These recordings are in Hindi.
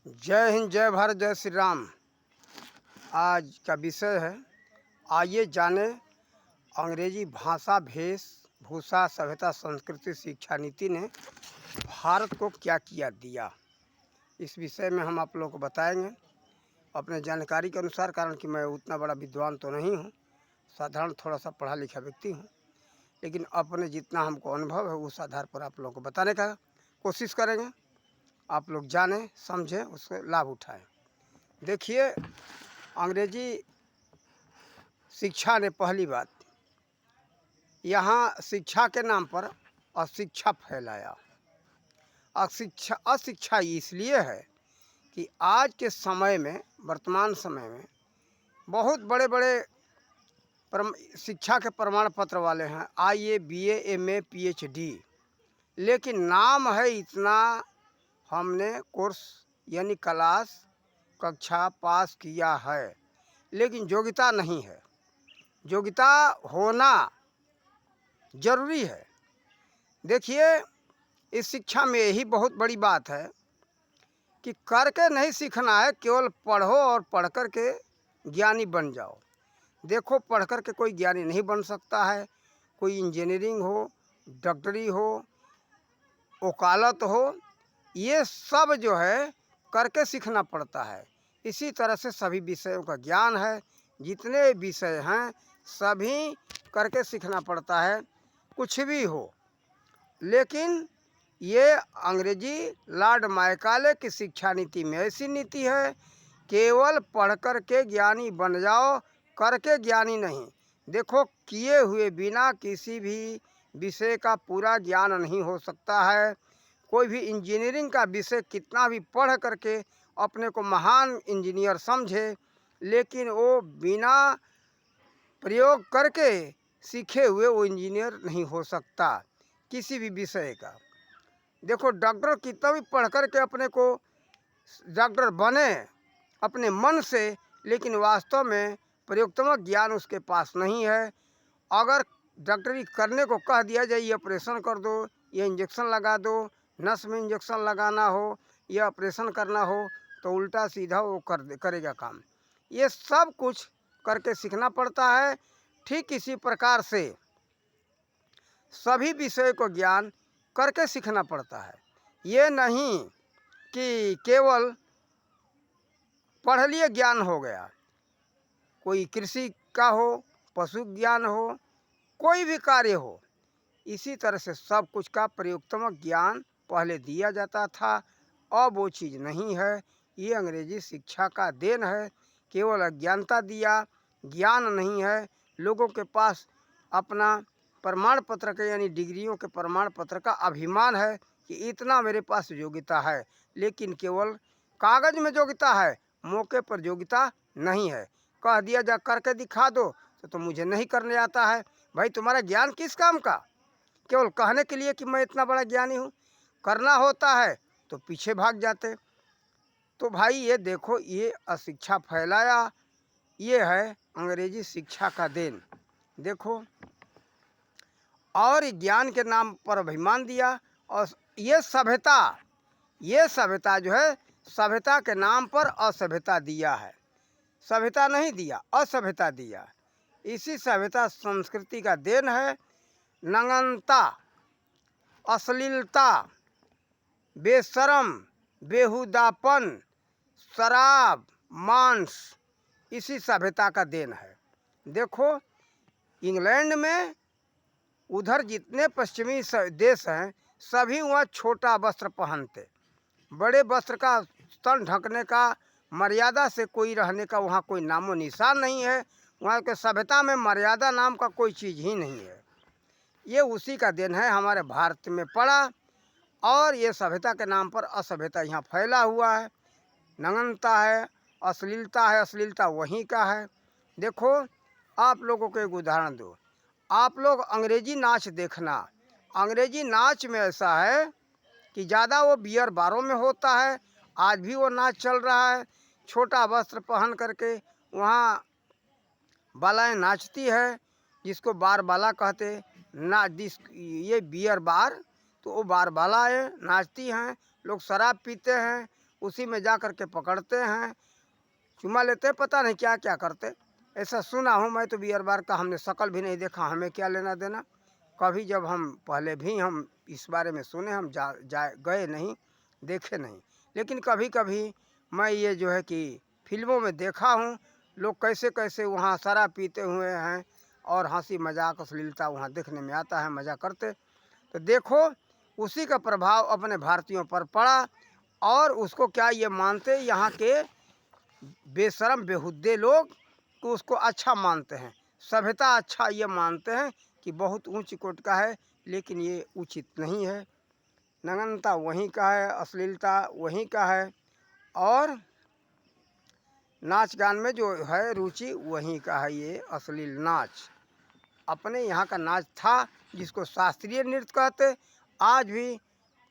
जय हिंद, जय भारत, जय श्री राम। आज का विषय है, आइए जाने अंग्रेजी भाषा, वेशभूषा, सभ्यता, संस्कृति, शिक्षा नीति ने भारत को क्या किया दिया। इस विषय में हम आप लोगों को बताएंगे अपने जानकारी के अनुसार, कारण कि मैं उतना बड़ा विद्वान तो नहीं हूँ, साधारण थोड़ा सा पढ़ा लिखा व्यक्ति हूँ, लेकिन अपने जितना हमको अनुभव है उस आधार पर आप लोगों को बताने का कोशिश करेंगे। आप लोग जानें, समझें, उससे लाभ उठाएं। देखिए, अंग्रेजी शिक्षा ने पहली बात यहाँ शिक्षा के नाम पर अशिक्षा फैलाया। अशिक्षा इसलिए है कि आज के समय में, वर्तमान समय में बहुत बड़े बड़े शिक्षा के प्रमाण पत्र वाले हैं, IAA, BA, MA, PhD, लेकिन नाम है इतना, हमने कोर्स यानी कक्षा पास किया है, लेकिन योग्यता नहीं है। योग्यता होना जरूरी है। देखिए, इस शिक्षा में यही बहुत बड़ी बात है कि करके नहीं सीखना है, केवल पढ़ो और पढ़ कर के ज्ञानी बन जाओ। देखो, पढ़ कर के कोई ज्ञानी नहीं बन सकता है। कोई इंजीनियरिंग हो, डॉक्टरी हो, वकालत हो, ये सब जो है करके सीखना पड़ता है। इसी तरह से सभी विषयों का ज्ञान है, जितने विषय हैं सभी करके सीखना पड़ता है, कुछ भी हो। लेकिन ये अंग्रेजी लॉर्ड मैकाले की शिक्षा नीति में ऐसी नीति है, केवल पढ़ कर के ज्ञानी बन जाओ, करके ज्ञानी नहीं। देखो, किए हुए बिना किसी भी विषय का पूरा ज्ञान नहीं हो सकता है। कोई भी इंजीनियरिंग का विषय कितना भी पढ़ करके अपने को महान इंजीनियर समझे, लेकिन वो बिना प्रयोग करके सीखे हुए वो इंजीनियर नहीं हो सकता किसी भी विषय का। देखो, डॉक्टर कितना भी पढ़ कर के अपने को डॉक्टर बने अपने मन से, लेकिन वास्तव में प्रयोगात्मक ज्ञान उसके पास नहीं है। अगर डॉक्टरी करने को कह दिया जाए, ये ऑपरेशन कर दो, ये इंजेक्शन लगा दो, नस में इंजेक्शन लगाना हो या ऑपरेशन करना हो, तो उल्टा सीधा वो करेगा काम। ये सब कुछ करके सीखना पड़ता है। ठीक इसी प्रकार से सभी विषय को ज्ञान करके सीखना पड़ता है। ये नहीं कि केवल पढ़ लिए ज्ञान हो गया। कोई कृषि का हो, पशु ज्ञान हो, कोई भी कार्य हो, इसी तरह से सब कुछ का प्रयोगात्मक ज्ञान पहले दिया जाता था। अब वो चीज़ नहीं है। ये अंग्रेजी शिक्षा का देन है। केवल अज्ञानता दिया, ज्ञान नहीं है। लोगों के पास अपना प्रमाण पत्र का यानी डिग्रियों के प्रमाण पत्र का अभिमान है कि इतना मेरे पास योग्यता है, लेकिन केवल कागज में योग्यता है, मौके पर योग्यता नहीं है। कह दिया जा करके दिखा दो तो मुझे नहीं करने आता है। भाई, तुम्हारा ज्ञान किस काम का? केवल कहने के लिए कि मैं इतना बड़ा ज्ञानी हूँ। करना होता है तो पीछे भाग जाते। तो भाई, ये देखो, ये अशिक्षा फैलाया, ये है अंग्रेजी शिक्षा का देन। देखो, और ज्ञान के नाम पर अभिमान दिया। और ये सभ्यता जो है, सभ्यता के नाम पर असभ्यता दिया है। सभ्यता नहीं दिया, असभ्यता दिया। इसी सभ्यता संस्कृति का देन है। नग्नता, अश्लीलता, बेशरम, बेहुदापन, शराब, मांस, इसी सभ्यता का देन है। देखो, इंग्लैंड में उधर जितने पश्चिमी देश हैं, सभी वहाँ छोटा वस्त्र पहनते। बड़े वस्त्र का तन ढकने का, मर्यादा से कोई रहने का वहाँ कोई नामो निशान नहीं है। वहाँ के सभ्यता में मर्यादा नाम का कोई चीज़ ही नहीं है। ये उसी का देन है, हमारे भारत में पड़ा। और ये सभ्यता के नाम पर असभ्यता यहाँ फैला हुआ है। नग्नता है, अश्लीलता है, अश्लीलता वहीं का है। देखो, आप लोगों को एक उदाहरण दो। आप लोग अंग्रेजी नाच देखना। अंग्रेजी नाच में ऐसा है कि ज़्यादा वो बियर बारों में होता है। आज भी वो नाच चल रहा है। छोटा वस्त्र पहन करके वहाँ बालाएँ नाचती है, जिसको बार बाला कहते ना। ये बियर बार, तो वो बार बालाएँ नाचती हैं। लोग शराब पीते हैं, उसी में जा कर के पकड़ते हैं, चुमा लेते हैं, पता नहीं क्या क्या करते। ऐसा सुना हूँ मैं तो, बियर बार का हमने शक्ल भी नहीं देखा, हमें क्या लेना देना। कभी जब हम पहले भी हम इस बारे में सुने, हम गए नहीं, देखे नहीं, लेकिन कभी कभी मैं ये जो है कि फिल्मों में देखा हूँ, लोग कैसे कैसे वहाँ शराब पीते हुए हैं और हंसी मजाक अश्लीलता वहाँ देखने में आता है, मज़ा करते। तो देखो उसी का प्रभाव अपने भारतीयों पर पड़ा, और उसको क्या ये मानते यहाँ के बेशरम बेहुद्दे लोग, तो उसको अच्छा मानते हैं, सभ्यता अच्छा ये मानते हैं कि बहुत ऊंच कोट का है, लेकिन ये उचित नहीं है। नग्नता वहीं का है, अश्लीलता वहीं का है, और नाच गान में जो है रुचि वहीं का है, ये अश्लील नाच। अपने यहाँ का नाच था जिसको शास्त्रीय नृत्य कहते। आज भी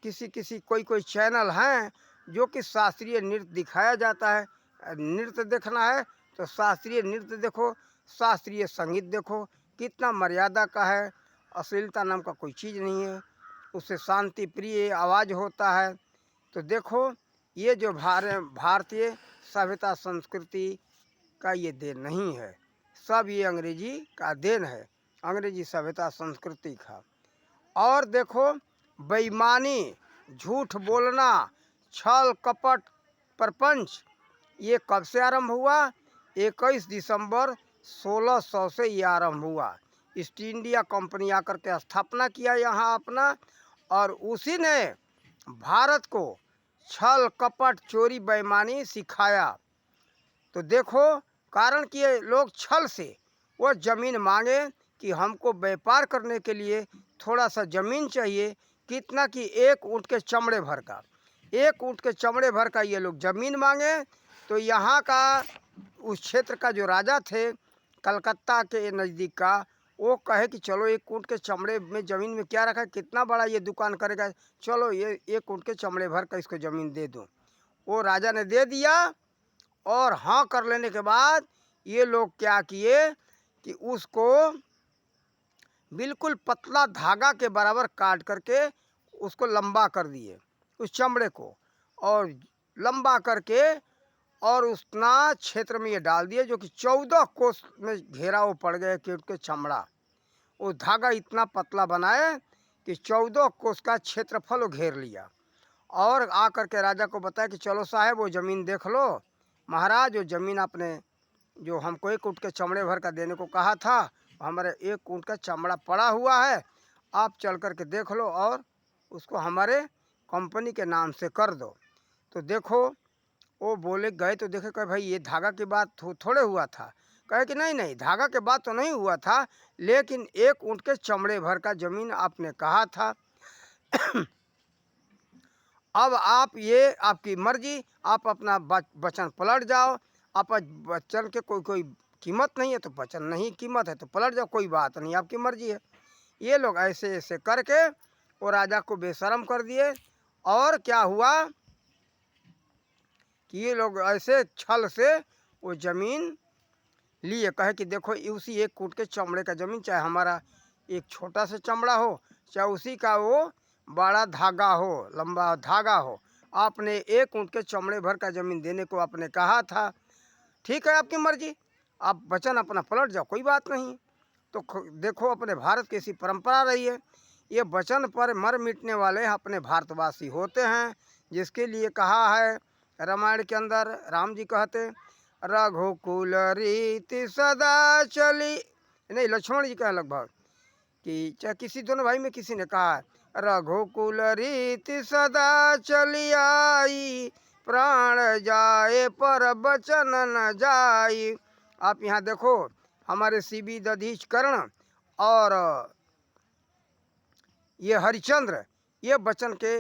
किसी किसी कोई कोई चैनल हैं जो कि शास्त्रीय नृत्य दिखाया जाता है। नृत्य देखना है तो शास्त्रीय नृत्य देखो, शास्त्रीय संगीत देखो, कितना मर्यादा का है। अश्लीलता नाम का कोई चीज़ नहीं है, उससे शांति प्रिय आवाज़ होता है। तो देखो ये जो भारतीय सभ्यता संस्कृति का ये देन नहीं है, सब ये अंग्रेजी का देन है, अंग्रेजी सभ्यता संस्कृति का। और देखो बेईमानी, झूठ बोलना, छल कपट प्रपंच, ये कब से आरंभ हुआ? 21 दिसंबर 1600 से ये आरंभ हुआ। ईस्ट इंडिया कंपनी आकर के स्थापना किया यहाँ अपना, और उसी ने भारत को छल कपट चोरी बेईमानी सिखाया। तो देखो कारण कि ये लोग छल से वो ज़मीन मांगे कि हमको व्यापार करने के लिए थोड़ा सा ज़मीन चाहिए, कितना कि 1 ऊँट के चमड़े भर का, 1 ऊँट के चमड़े भर का ये लोग ज़मीन मांगे। तो यहाँ का उस क्षेत्र का जो राजा थे कलकत्ता के नज़दीक का, वो कहे कि चलो 1 ऊँट के चमड़े में ज़मीन में क्या रखा है, कितना बड़ा ये दुकान करेगा, चलो ये 1 ऊँट के चमड़े भर का इसको ज़मीन दे दो। वो राजा ने दे दिया, और हाँ कर लेने के बाद ये लोग क्या किए कि उसको बिल्कुल पतला धागा के बराबर काट करके उसको लंबा कर दिए, उस चमड़े को, और लंबा करके और उतना क्षेत्र में ये डाल दिए जो कि 14 कोस में घेराव पड़ गया के चमड़ा। वो धागा इतना पतला बनाए कि 14 कोस का क्षेत्रफल वो घेर लिया, और आकर के राजा को बताया कि चलो साहब वो ज़मीन देख लो, महाराज वो ज़मीन आपने जो हमको 1 ऊँट के चमड़े भर का देने को कहा था, हमारे 1 ऊँट का चमड़ा पड़ा हुआ है, आप चल कर के देख लो और उसको हमारे कंपनी के नाम से कर दो। तो देखो वो बोले, गए तो देखे, कहे भाई ये धागा की बात थोड़े हुआ था। कहे कि नहीं नहीं, धागा के बात तो नहीं हुआ था, लेकिन 1 ऊँट के चमड़े भर का ज़मीन आपने कहा था। अब आप ये आपकी मर्जी, आप अपना वचन पलट जाओ। आप वचन के कोई कीमत नहीं है तो वचन नहीं कीमत है तो पलट जाओ, कोई बात नहीं, आपकी मर्जी है। ये लोग ऐसे ऐसे करके वो राजा को बेशरम कर दिए। और क्या हुआ कि ये लोग ऐसे छल से वो ज़मीन लिए, कहे कि देखो उसी 1 ऊँट के चमड़े का ज़मीन, चाहे हमारा एक छोटा सा चमड़ा हो, चाहे उसी का वो बड़ा धागा हो, लंबा धागा हो, आपने 1 ऊँट के चमड़े भर का ज़मीन देने को आपने कहा था, ठीक है आपकी मर्जी, आप वचन अपना पलट जाओ, कोई बात नहीं। तो देखो अपने भारत की ऐसी परंपरा रही है, ये वचन पर मर मिटने वाले अपने भारतवासी होते हैं, जिसके लिए कहा है रामायण के अंदर, राम जी कहते रघुकुल रीति सदा चली, नहीं लक्ष्मण जी कहे लगभग कि चाहे किसी दोनों भाई में किसी ने कहा है, रघुकुल रीति सदा चली आई, प्राण जाए पर बचन न जाई। आप यहाँ देखो हमारे सीबी दधीच कर्ण और ये हरिश्चंद्र, ये वचन के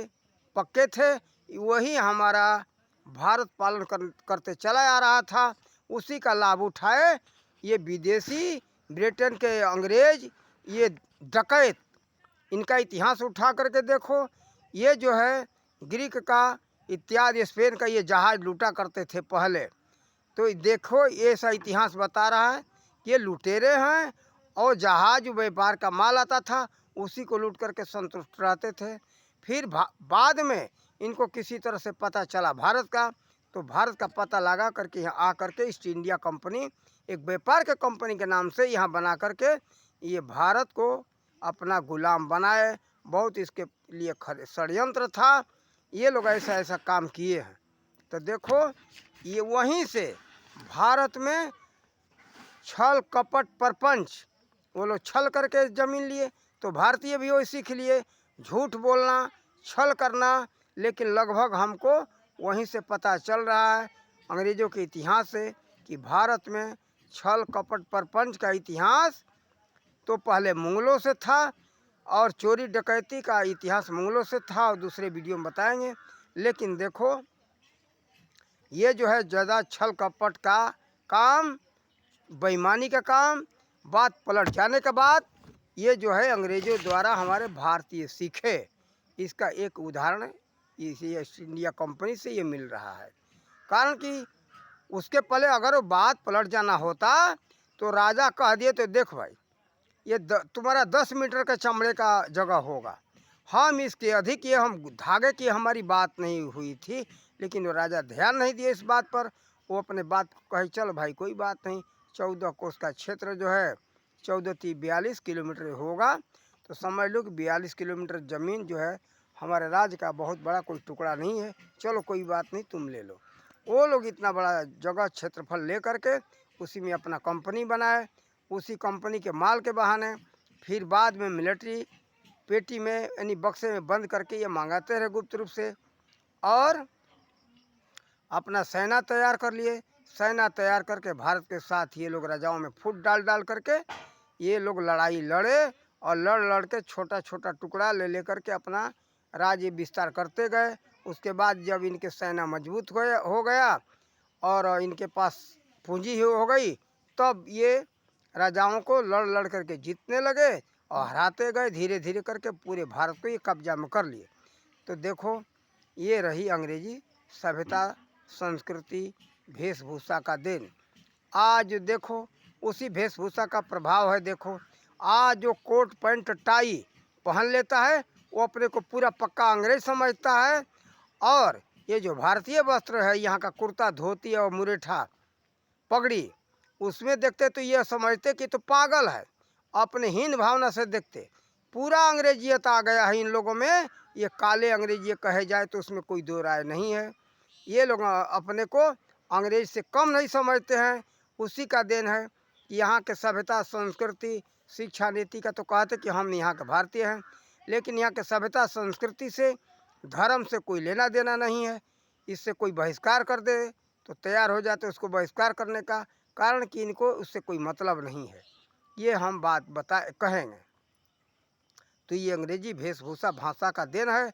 पक्के थे, वही हमारा भारत पालन करते चला आ रहा था, उसी का लाभ उठाए ये विदेशी, ब्रिटेन के अंग्रेज, ये डकैत, इनका इतिहास उठा करके देखो, ये जो है ग्रीक का इत्यादि स्पेन का ये जहाज़ लूटा करते थे पहले। तो देखो ये ऐसा इतिहास बता रहा है कि ये लुटेरे हैं, और जहाज़ व्यापार का माल आता था उसी को लूट करके संतुष्ट रहते थे। फिर बाद में इनको किसी तरह से पता चला भारत का, तो भारत का पता लगा करके यहाँ आ करके ईस्ट इंडिया कंपनी एक व्यापार के कंपनी के नाम से यहाँ बना करके ये भारत को अपना गुलाम बनाए। बहुत इसके लिए षड्यंत्र था, ये लोग ऐसा ऐसा काम किए हैं। तो देखो ये वहीं से भारत में छल कपट परपंच, वो लोग छल करके ज़मीन लिए, तो भारतीय भी वही सीख लिए, झूठ बोलना, छल करना। लेकिन लगभग हमको वहीं से पता चल रहा है अंग्रेज़ों के इतिहास से कि भारत में छल कपट परपंच का इतिहास तो पहले मुगलों से था, और चोरी डकैती का इतिहास मुगलों से था, और दूसरे वीडियो में बताएंगे। लेकिन देखो ये जो है ज़्यादा छल कपट का काम, बेईमानी का काम, बात पलट जाने के बाद ये जो है अंग्रेज़ों द्वारा हमारे भारतीय सीखे। इसका एक उदाहरण इसी ईस्ट इंडिया कंपनी से ये मिल रहा है। कारण कि उसके पहले अगर वो बात पलट जाना होता तो राजा कह दिए तो देख भाई ये तुम्हारा 10 मीटर का चमड़े का जगह होगा, हम इसके अधिक ये हम धागे की हमारी बात नहीं हुई थी। लेकिन वो राजा ध्यान नहीं दिए इस बात पर, वो अपने बात को कहे चल भाई कोई बात नहीं, 14 कोस का क्षेत्र जो है 14-42 किलोमीटर होगा, तो समझ लो कि 42 किलोमीटर ज़मीन जो है हमारे राज्य का बहुत बड़ा कोई टुकड़ा नहीं है, चलो कोई बात नहीं तुम ले लो। वो लोग इतना बड़ा जगह क्षेत्रफल ले करके उसी में अपना कंपनी बनाए, उसी कंपनी के माल के बहाने फिर बाद में मिलिट्री पेटी में यानी बक्से में बंद करके ये मंगाते रहे गुप्त रूप से, और अपना सेना तैयार कर लिए। सेना तैयार करके भारत के साथ ये लोग राजाओं में फूट डाल डाल करके ये लोग लड़ाई लड़े, और लड़ लड़ के छोटा छोटा टुकड़ा ले ले करके अपना राज्य विस्तार करते गए। उसके बाद जब इनके सेना मजबूत हो गया और इनके पास पूंजी हो गई, तब ये राजाओं को लड़ लड़ करके जीतने लगे और हराते गए, धीरे धीरे करके पूरे भारत को ये कब्जा में कर लिए। तो देखो ये रही अंग्रेजी सभ्यता संस्कृति वेशभूषा का देन। आज देखो उसी वेशभूषा का प्रभाव है। देखो आज जो कोट पैंट टाई पहन लेता है वो अपने को पूरा पक्का अंग्रेज समझता है, और ये जो भारतीय वस्त्र है यहाँ का कुर्ता धोती और मुरेठा पगड़ी, उसमें देखते तो ये समझते कि तो पागल है, अपने हीन भावना से देखते। पूरा अंग्रेजियत आ गया है इन लोगों में, ये काले अंग्रेजी कहे जाए तो उसमें कोई दो राय नहीं है। ये लोग अपने को अंग्रेज से कम नहीं समझते हैं, उसी का देन है कि यहाँ के सभ्यता संस्कृति शिक्षा नीति का तो कहते कि हम यहाँ के भारतीय हैं, लेकिन यहाँ के सभ्यता संस्कृति से धर्म से कोई लेना देना नहीं है। इससे कोई बहिष्कार कर दे तो तैयार हो जाते उसको बहिष्कार करने का, कारण कि इनको उससे कोई मतलब नहीं है। ये हम बात कहेंगे। तो ये अंग्रेजी वेशभूषा भाषा का देन है।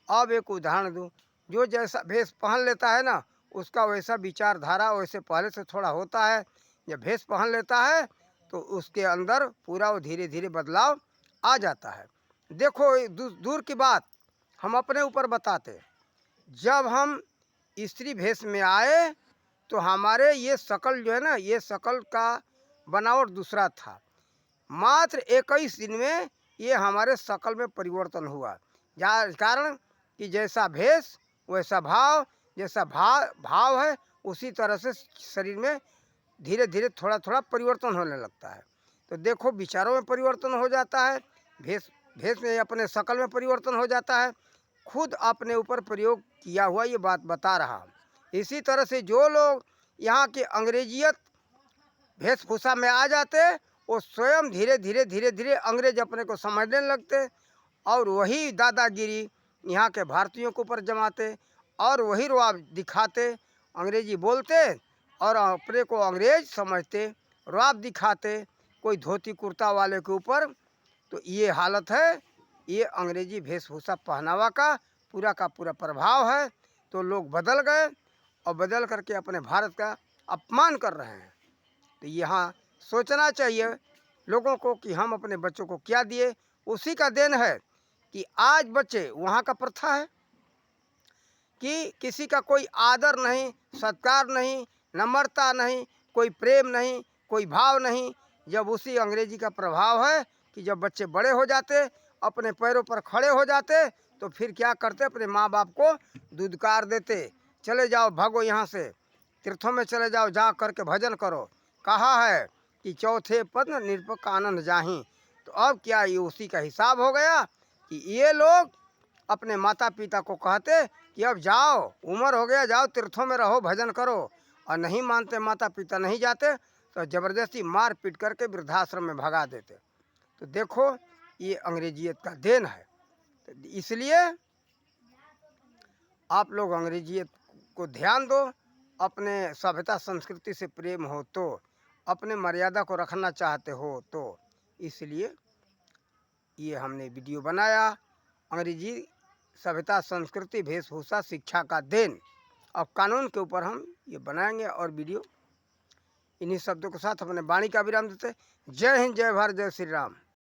अब एक उदाहरण दूँ, जो जैसा भेष पहन लेता है ना उसका वैसा विचारधारा वैसे पहले से थोड़ा होता है। जब भेष पहन लेता है तो उसके अंदर पूरा वो धीरे धीरे बदलाव आ जाता है। देखो दूर की बात हम अपने ऊपर बताते, जब हम स्त्री भेष में आए तो हमारे ये शकल जो है ना, ये शकल का बनावट दूसरा था। मात्र 21 दिन में ये हमारे शकल में परिवर्तन हुआ, कारण कि जैसा भेष वैसा भाव, जैसा भाव है उसी तरह से शरीर में धीरे धीरे थोड़ा थोड़ा परिवर्तन होने लगता है। तो देखो विचारों में परिवर्तन हो जाता है, भेष में अपने शकल में परिवर्तन हो जाता है। खुद अपने ऊपर प्रयोग किया हुआ ये बात बता रहा हूँ। इसी तरह से जो लोग यहाँ की अंग्रेजियत वेशभूषा में आ जाते वो स्वयं धीरे धीरे अंग्रेज अपने को समझने लगते, और वही दादागिरी यहाँ के भारतीयों के ऊपर जमाते, और वही रुआब दिखाते, अंग्रेजी बोलते और अपने को अंग्रेज समझते, रुआब दिखाते कोई धोती कुर्ता वाले के ऊपर। तो ये हालत है, ये अंग्रेजी वेशभूषा पहनावा का पूरा प्रभाव है। तो लोग बदल गए और बदल करके अपने भारत का अपमान कर रहे हैं। तो यहाँ सोचना चाहिए लोगों को कि हम अपने बच्चों को क्या दिए। उसी का देन है कि आज बच्चे वहाँ का प्रथा है कि किसी का कोई आदर नहीं, सत्कार नहीं, नम्रता नहीं, कोई प्रेम नहीं, कोई भाव नहीं। जब उसी अंग्रेजी का प्रभाव है कि जब बच्चे बड़े हो जाते अपने पैरों पर खड़े हो जाते तो फिर क्या करते, अपने माँ बाप को दुदकार देते, चले जाओ भागो यहाँ से, तीर्थों में चले जाओ, जा करके भजन करो। कहा है कि चौथे पद निरपक आनंद जाहीं। तो अब क्या ये उसी का हिसाब हो गया कि ये लोग अपने माता पिता को कहते कि अब जाओ, उम्र हो गया, जाओ तीर्थों में रहो, भजन करो, और नहीं मानते, माता पिता नहीं जाते तो ज़बरदस्ती मार पीट करके वृद्धाश्रम में भगा देते। तो देखो ये अंग्रेजियत का देन है। तो इसलिए आप लोग अंग्रेजियत को ध्यान दो, अपने सभ्यता संस्कृति से प्रेम हो तो, अपने मर्यादा को रखना चाहते हो तो, इसलिए ये हमने वीडियो बनाया, अंग्रेजी सभ्यता संस्कृति वेशभूषा शिक्षा का देन। अब कानून के ऊपर हम ये बनाएंगे और वीडियो। इन्हीं शब्दों के साथ अपने वाणी का विराम देते। जय हिंद, जय भारत, जय श्री राम।